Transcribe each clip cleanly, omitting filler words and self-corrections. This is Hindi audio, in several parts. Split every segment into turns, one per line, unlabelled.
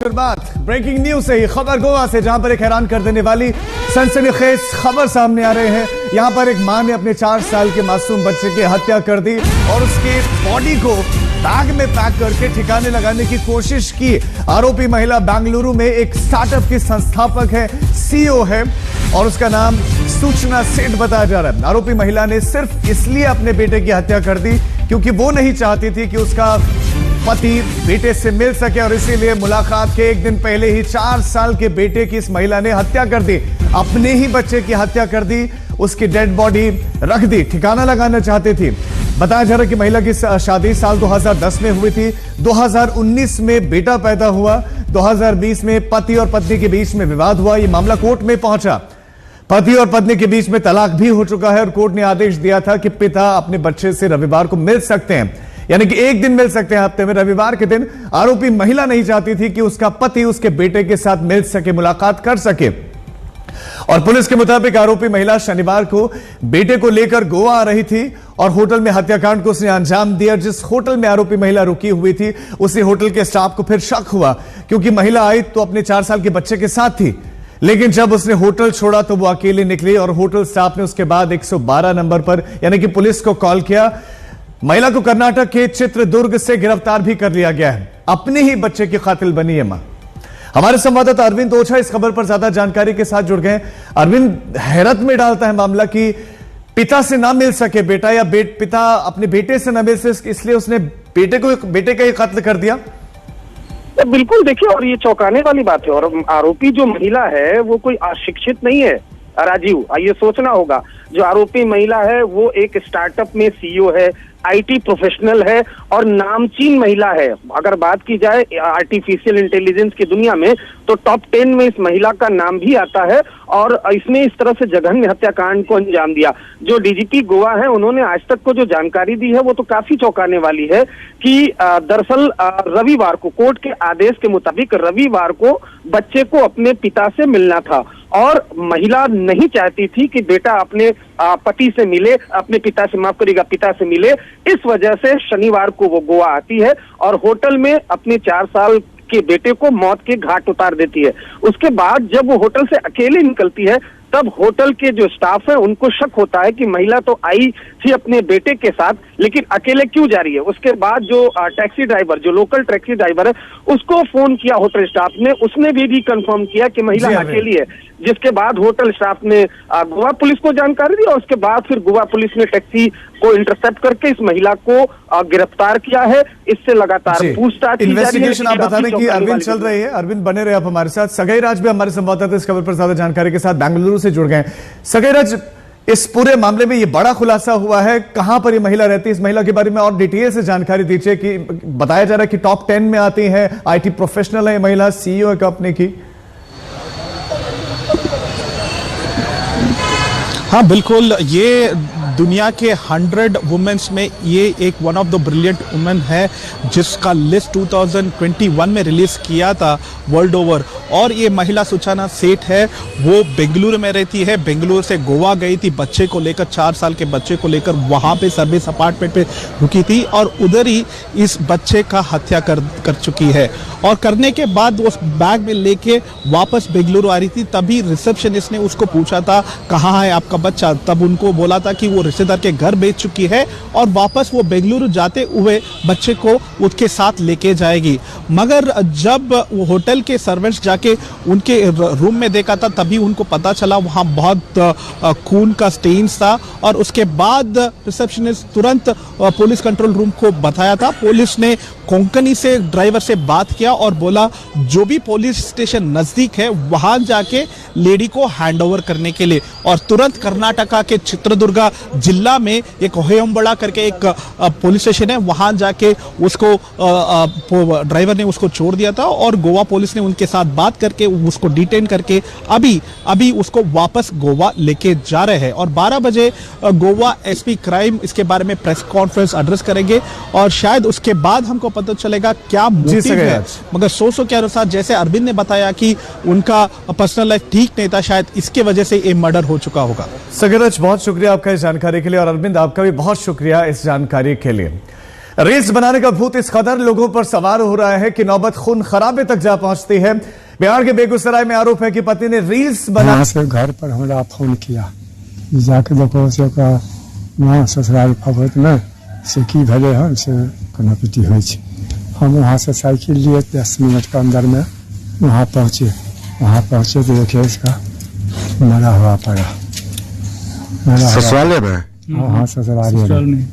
शुरुआत ब्रेकिंग न्यूज से ही खबर गोवा से, जहां पर एक हैरान कर देने वाली सनसनीखेज खबर सामने आ रहे हैं। यहां पर एक मां ने अपने 4 साल के मासूम बच्चे की हत्या कर दी और उसकी बॉडी को बैग में पैक करके ठिकाने लगाने की कोशिश की। आरोपी महिला बेंगलुरु में एक स्टार्टअप की संस्थापक है, सीईओ है और उसका नाम सूचना सेठ बताया जा रहा है। आरोपी महिला ने सिर्फ इसलिए अपने बेटे की हत्या कर दी क्योंकि वो नहीं चाहती थी कि उसका पति बेटे से मिल सके और इसीलिए मुलाकात के एक दिन पहले ही 4 साल के बेटे की इस महिला ने हत्या कर दी। अपने ही बच्चे की हत्या कर दी, उसकी डेड बॉडी रख दी, ठिकाना लगाना चाहती थी। बताया जा रहा है कि महिला की शादी साल 2010 में हुई थी। 2019 में बेटा पैदा हुआ। 2020 में पति और पत्नी के बीच में विवाद हुआ। यह मामला कोर्ट में पहुंचा। पति और पत्नी के बीच में तलाक भी हो चुका है और कोर्ट ने आदेश दिया था कि पिता अपने बच्चे से रविवार को मिल सकते हैं, यानी कि एक दिन मिल सकते हैं हफ्ते में। रविवार के दिन आरोपी महिला नहीं चाहती थी कि उसका पति उसके बेटे के साथ मिल सके, मुलाकात कर सके। और पुलिस के मुताबिक आरोपी महिला शनिवार को बेटे को लेकर गोवा आ रही थी और होटल में हत्याकांड को उसने अंजाम दिया। जिस होटल में आरोपी महिला रुकी हुई थी उसी होटल के स्टाफ को फिर शक हुआ, क्योंकि महिला आई तो अपने 4 साल के बच्चे के साथ थी, लेकिन जब उसने होटल छोड़ा तो वो अकेले निकली और होटल स्टाफ ने उसके बाद 112 नंबर पर यानी कि पुलिस को कॉल किया। महिला को कर्नाटक के चित्रदुर्ग से गिरफ्तार भी कर लिया गया है। अपने ही बच्चे की कातिल बनी है मां। हमारे संवाददाता अरविंद ओझा इस खबर पर ज्यादा जानकारी के साथ जुड़ गए। अरविंद, हैरत में डालता है मामला कि पिता से ना मिल सके बेटा या पिता अपने बेटे से ना मिल सके, इसलिए उसने बेटे का ही कत्ल कर दिया।
बिल्कुल, देखिए, और ये चौंकाने वाली बात है। और आरोपी जो महिला है वो कोई अशिक्षित नहीं है राजीव, ये सोचना होगा। जो आरोपी महिला है वो एक स्टार्टअप में सीईओ है, आईटी प्रोफेशनल है और नामचीन महिला है। अगर बात की जाए आर्टिफिशियल इंटेलिजेंस की दुनिया में तो टॉप 10 में इस महिला का नाम भी आता है और इसने इस तरह से जघन्य हत्याकांड को अंजाम दिया। जो डीजीपी गोवा है उन्होंने आज तक को जो जानकारी दी है वो तो काफी चौंकाने वाली है कि दरअसल रविवार को कोर्ट के आदेश के मुताबिक रविवार को बच्चे को अपने पिता से मिलना था और महिला नहीं चाहती थी कि बेटा अपने पति से मिले, अपने पिता से, माफ करिएगा, पिता से मिले। इस वजह से शनिवार को वो गोवा आती है और होटल में अपने 4 साल के बेटे को मौत के घाट उतार देती है। उसके बाद जब वो होटल से अकेले निकलती है तब होटल के जो स्टाफ है उनको शक होता है कि महिला तो आई थी अपने बेटे के साथ, लेकिन अकेले क्यों जा रही है। उसके बाद जो टैक्सी ड्राइवर, जो लोकल टैक्सी ड्राइवर है, उसको फोन किया होटल स्टाफ ने, उसने भी कंफर्म किया कि महिला अकेली है। जिसके बाद होटल स्टाफ ने गोवा पुलिस को जानकारी दी और उसके बाद फिर गोवा पुलिस ने टैक्सी को इंटरसेप्ट करके इस महिला को गिरफ्तार किया है। इससे लगातार पूछताछ की जा रही है।
इन्वेस्टिगेशन आप बता दें कि अरविंद चल रही है। अरविंद बने रहे आप हमारे साथ। सगाई राज भी हमारे संवाददाता इस खबर पर ज्यादा जानकारी के साथ बेंगलुरु से जुड़ गए। सगाई राज, इस पूरे मामले में ये बड़ा खुलासा हुआ है, कहां पर ये महिला रहती है, इस महिला के बारे में और डिटेल से जानकारी दीजिए। कि बताया जा रहा है कि टॉप 10 में आती है, आईटी प्रोफेशनल है महिला, सीईओ है कंपनी की।
हाँ बिल्कुल, ये दुनिया के 100 वुमेन्स में ये एक one of the brilliant women है जिसका लिस्ट 2021 में रिलीज किया था वर्ल्ड ओवर। और ये महिला सूचना सेठ है, वो बेंगलुरु में रहती है। बेंगलुरु से गोवा गई थी बच्चे को लेकर, 4 साल के बच्चे को लेकर वहाँ पे सर्विस अपार्टमेंट पे रुकी थी और उधर ही इस बच्चे का हत्या कर चुकी है। और करने के बाद वो बैग में लेके वापस बेंगलुरु आ रही थी। तभी रिसेप्शनिस्ट ने उसको पूछा था कहाँ है आपका बच्चा, तब उनको बोला था कि वो रिश्तेदार के घर भेज चुकी है और वापस वो बेंगलुरु जाते हुए बच्चे को उसके साथ लेके जाएगी। मगर जब वो होटल के सर्वेंट्स जाके उनके रूम में देखा था तभी उनको पता चला वहाँ बहुत खून का स्टेन्स था। और उसके बाद रिसेप्शनिस्ट तुरंत पुलिस कंट्रोल रूम को बताया था। पुलिस ने कोंकणी से ड्राइवर से बात किया और बोला जो भी पुलिस स्टेशन नजदीक है वहां जाके लेडी को हैंडओवर करने के लिए। और तुरंत कर्नाटका के चित्रदुर्गा जिला में एक होयम्बड़ा करके एक पुलिस स्टेशन है, वहां जाके उसको ड्राइवर ने उसको छोड़ दिया था और गोवा पुलिस ने उनके साथ बात करके उसको डिटेन करके अभी उसको वापस गोवा लेके जा रहे हैं। और 12 बजे गोवा एसपी क्राइम इसके बारे में प्रेस कॉन्फ्रेंस एड्रेस करेंगे और शायद उसके बाद हमको पता चलेगा क्या मोटिव है। मगर सोर्सों के अनुसार जैसे अरविंद ने बताया कि उनका पर्सनल लाइफ ठीक नहीं था, शायद इसके वजह से ये मर्डर हो चुका होगा।
सगेरज, बहुत शुक्रिया आपका इस जानकारी के लिए और अरविंद आपका भी बहुत शुक्रिया इस जानकारी के लिए। रील्स बनाने का भूत इस कदर लोगों पर सवार हो रहा है कि नौबत खून खराबे तक जा पहुंचती है। बिहार के बेगूसराय में आरोप है कि पति ने रील्स बना
से घर पर हमरा फोन किया, जाके देखो से वहाँ ससुराल फबत में से की भले हम से कोना पिटी हुई छे। हम वहाँ से साइकिल लिए 10 मिनट के अंदर में वहाँ पहुँचे तो देखिए इसका मरा हुआ पड़ा।
ससुराले में?
हाँ ससुराल में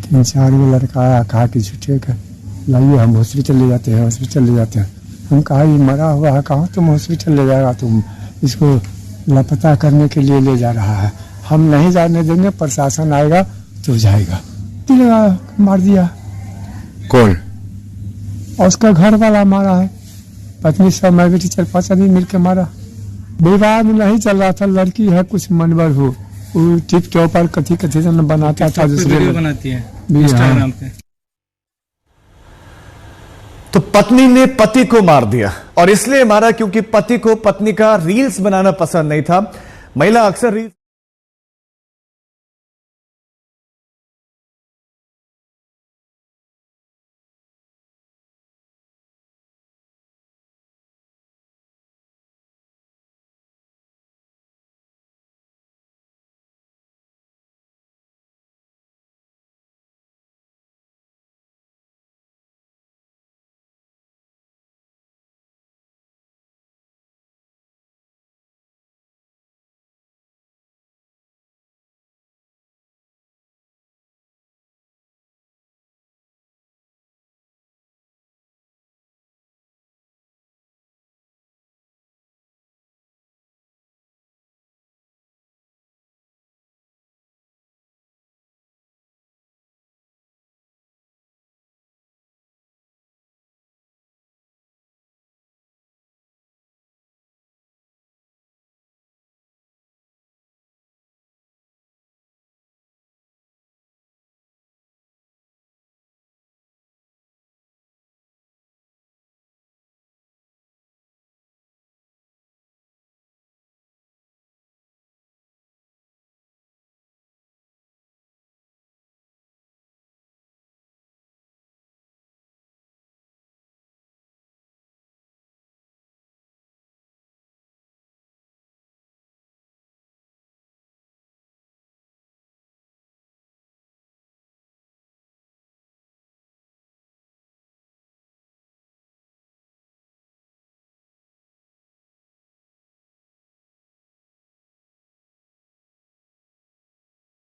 3-4 गो लड़का आया, कहा कि झूठे का लाइए हम हॉस्पिटल ले जाते हैं। हम कहा ये मरा हुआ है, कहाँ तुम हॉस्पिटल ले जाएगा, तुम इसको लापता करने के लिए ले जा रहा है, हम नहीं जाने देंगे, प्रशासन आएगा तो जाएगा। मार दिया।
कौन?
और उसका घर वाला मारा है, पत्नी सब मैं बेटी 4-5 आदमी मिलकर मारा। विवाह में नहीं चल रहा था, लड़की है कुछ मनवर हो, वो टिप टॉप पर कथी बनाता था, दूसरे
बनाती है इंस्टाग्राम पे।
तो पत्नी ने पति को मार दिया, और इसलिए मारा क्योंकि पति को पत्नी का रील्स बनाना पसंद नहीं था। महिला अक्सर रील्स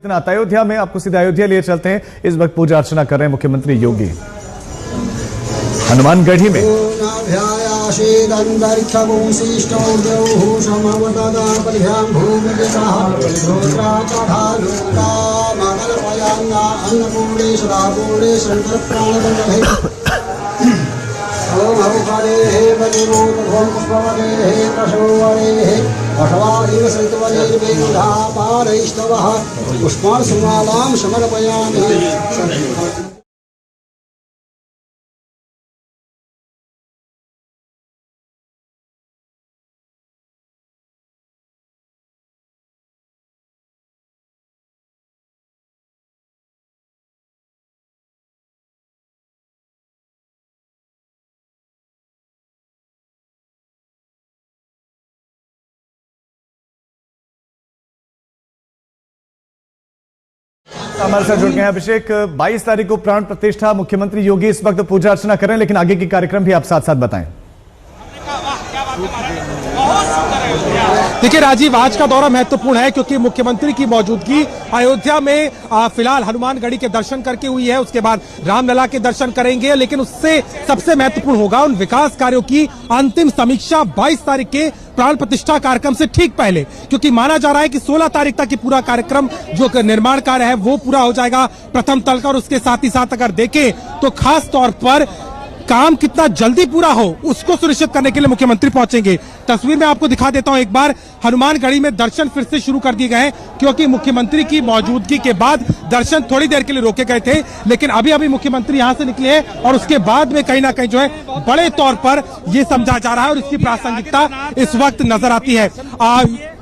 अयोध्या में आपको सीधा अयोध्या लिए चलते हैं। इस वक्त पूजा अर्चना कर रहे हैं मुख्यमंत्री योगी हनुमानगढ़ी में।
ओम हवकाले हे बलिमो ओम पुष्पवले हे प्रशोवले हे अठवारीव सैतवले वेदा पारैस्तवः पुष्पान् सुमालां समर्पयामि।
हमारे साथ जुड़ गए हैं अभिषेक। 22 तारीख को प्राण प्रतिष्ठा, मुख्यमंत्री योगी इस वक्त पूजा अर्चना कर रहे हैं, लेकिन आगे की कार्यक्रम भी आप साथ साथ बताएं।
देखिए राजीव, आज का दौरा महत्वपूर्ण है क्योंकि मुख्यमंत्री की मौजूदगी अयोध्या में फिलहाल हनुमानगढ़ी के दर्शन करके हुई है, उसके बाद रामलला के दर्शन करेंगे, लेकिन उससे सबसे महत्वपूर्ण होगा उन विकास कार्यों की अंतिम समीक्षा 22 तारीख के प्राण प्रतिष्ठा कार्यक्रम से ठीक पहले, क्योंकि माना जा रहा है कि 16 तारीख तक ये पूरा कार्यक्रम जो निर्माण कार्य है वो पूरा हो जाएगा प्रथम तल का। और उसके साथ ही साथ अगर देखें तो खास तौर पर काम कितना जल्दी पूरा हो उसको सुनिश्चित करने के लिए मुख्यमंत्री पहुंचेंगे। तस्वीर में आपको दिखा देता हूं एक बार, हनुमानगढ़ी में दर्शन फिर से शुरू कर दिए गए हैं क्योंकि मुख्यमंत्री की मौजूदगी के बाद दर्शन थोड़ी देर के लिए रोके गए थे, लेकिन अभी अभी मुख्यमंत्री यहां से निकले हैं और उसके बाद में कहीं ना कहीं जो है बड़े तौर पर ये समझा जा रहा है और इसकी प्रासंगिकता इस वक्त नजर आती है।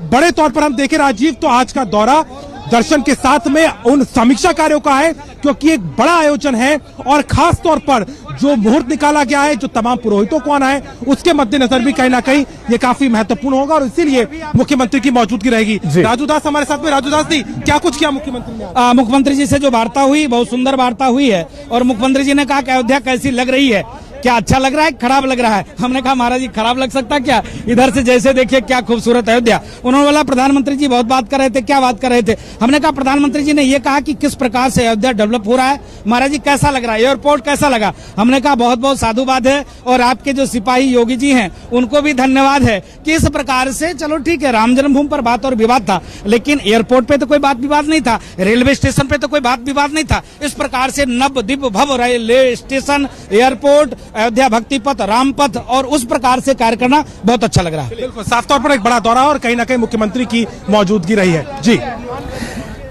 बड़े तौर पर हम देखें राजीव तो आज का दौरा
दर्शन के साथ में उन समीक्षा कार्यों का है, क्योंकि एक बड़ा आयोजन है और खास तौर पर जो मुहूर्त निकाला गया है, जो तमाम पुरोहितों को आना है, उसके मद्देनजर भी कहीं ना कहीं ये काफी महत्वपूर्ण होगा और इसीलिए मुख्यमंत्री की मौजूदगी रहेगी। राजू दास हमारे साथ में। राजू दास जी, क्या कुछ किया मुख्यमंत्री ने?
मुख्यमंत्री जी से जो वार्ता हुई, बहुत सुंदर वार्ता हुई है और मुख्यमंत्री जी ने कहा कि अयोध्या कैसी लग रही है, क्या अच्छा लग रहा है, खराब लग रहा है। हमने कहा महाराज जी खराब लग सकता क्या, इधर से जैसे देखिए क्या खूबसूरत अयोध्या। उन्होंने बोला प्रधानमंत्री जी बहुत बात कर रहे थे, क्या बात कर रहे थे? हमने कहा प्रधानमंत्री जी ने ये कहा कि किस प्रकार से अयोध्या डेवलप हो रहा है, महाराज जी कैसा लग रहा है, एयरपोर्ट कैसा लगा? हमने कहा बहुत बहुत साधुवाद है और आपके जो सिपाही योगी जी हैं उनको भी धन्यवाद है कि इस प्रकार से, चलो ठीक है राम जन्मभूमि पर बात और विवाद था, लेकिन एयरपोर्ट पे तो कोई बात विवाद नहीं था, रेलवे स्टेशन पे तो कोई बात विवाद नहीं था। इस प्रकार से नव दिव्य भव रेलवे स्टेशन, एयरपोर्ट, अयोध्या भक्ति पथ, राम पथ और उस प्रकार से कार्य करना बहुत अच्छा लग रहा है।
बिल्कुल साफ तौर पर एक बड़ा दौरा और कहीं ना कहीं मुख्यमंत्री की मौजूदगी रही है। जी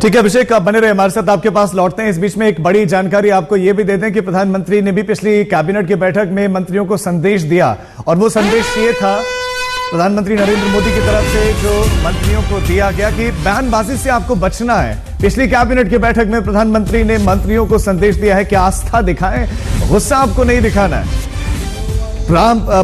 ठीक है अभिषेक, आप बने रहे हमारे साथ, आपके पास लौटते हैं। इस बीच में एक बड़ी जानकारी आपको यह भी दे दें कि प्रधानमंत्री ने भी पिछली कैबिनेट की बैठक में मंत्रियों को संदेश दिया और वो संदेश ये था प्रधानमंत्री नरेंद्र मोदी की तरफ से जो मंत्रियों को दिया गया कि बयानबाजी से आपको बचना है। पिछली कैबिनेट की बैठक में प्रधानमंत्री ने मंत्रियों को संदेश दिया है कि आस्था दिखाएं, गुस्सा आपको नहीं दिखाना है।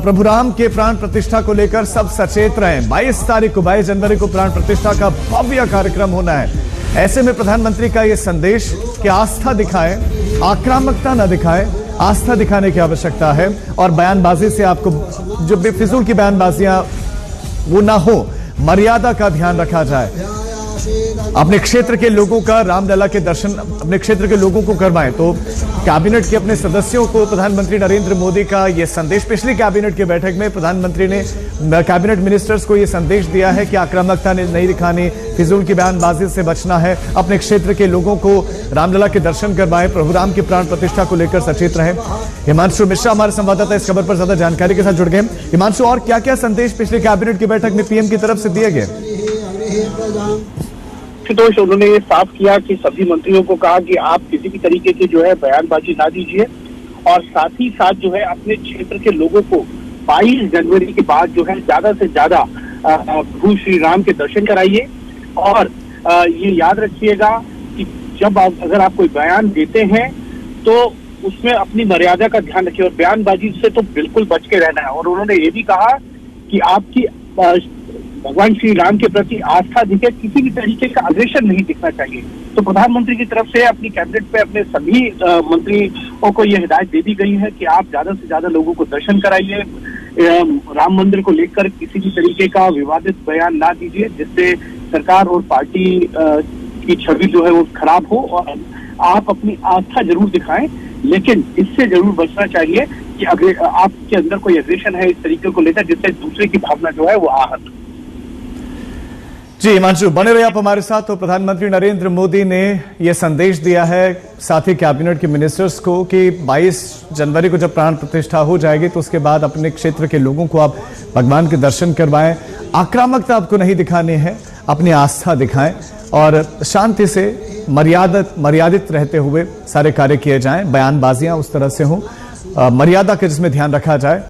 प्रभु राम के प्राण प्रतिष्ठा को लेकर सब सचेत रहें। 22 तारीख को 22 जनवरी को प्राण प्रतिष्ठा का भव्य कार्यक्रम होना है। ऐसे में प्रधानमंत्री का यह संदेश कि आस्था दिखाएं, आक्रामकता न दिखाएं, आस्था दिखाने की आवश्यकता है और बयानबाजी से आपको जो बेफिजूल की बयानबाजियां वो ना हो, मर्यादा का ध्यान रखा जाए। अपने क्षेत्र के लोगों का रामलला के दर्शन अपने क्षेत्र के लोगों को करवाएं। तो कैबिनेट के अपने सदस्यों को प्रधानमंत्री नरेंद्र मोदी का यह संदेश, पिछली कैबिनेट की बैठक में प्रधानमंत्री ने कैबिनेट मिनिस्टर्स को यह संदेश दिया है कि आक्रामकता नहीं दिखानी, फिजूल की बयानबाजी से बचना है, अपने क्षेत्र के लोगों को रामलला के दर्शन करवाएं, प्रभु राम की प्राण प्रतिष्ठा को लेकर सचेत रहें। हिमांशु मिश्रा हमारे संवाददाता इस खबर पर ज्यादा जानकारी के साथ जुड़ गए। हिमांशु, और क्या क्या संदेश पिछली कैबिनेट की बैठक में पीएम की तरफ से दिए गए?
तो उन्होंने ये साफ किया कि सभी मंत्रियों को कहा कि आप किसी भी तरीके की जो है बयानबाजी ना दीजिए और साथ ही साथ जो है अपने क्षेत्र के लोगों को 22 जनवरी के बाद जो है ज्यादा से ज्यादा प्रभु श्री राम के दर्शन कराइए। और ये याद रखिएगा कि जब अगर आप कोई बयान देते हैं तो उसमें अपनी मर्यादा का ध्यान रखिए और बयानबाजी से तो बिल्कुल बच के रहना है। और उन्होंने ये भी कहा कि आपकी भगवान श्री राम के प्रति आस्था दिखे, किसी भी तरीके का अग्रेशन नहीं दिखना चाहिए। तो प्रधानमंत्री की तरफ से अपनी कैबिनेट पे अपने सभी मंत्रियों को यह हिदायत दे दी गई है कि आप ज्यादा से ज्यादा लोगों को दर्शन कराइए, राम मंदिर को लेकर किसी भी तरीके का विवादित बयान ना दीजिए जिससे सरकार और पार्टी की छवि जो है वो खराब हो। और आप अपनी आस्था जरूर दिखाएं, लेकिन इससे जरूर बचना चाहिए कि आपके अंदर कोई एग्रेशन है इस तरीके को लेकर जिससे दूसरे की भावना जो है वो आहत।
जी हिमांशु, बने रहे आप हमारे साथ। तो प्रधानमंत्री नरेंद्र मोदी ने यह संदेश दिया है साथ ही कैबिनेट के मिनिस्टर्स को कि 22 जनवरी को जब प्राण प्रतिष्ठा हो जाएगी तो उसके बाद अपने क्षेत्र के लोगों को आप भगवान के दर्शन करवाएं, आक्रामकता आपको नहीं दिखानी है, अपनी आस्था दिखाएं और शांति से मर्यादित रहते हुए सारे कार्य किए जाएं, बयानबाजियां उस तरह से हों, मर्यादा के जिसमें ध्यान रखा जाए।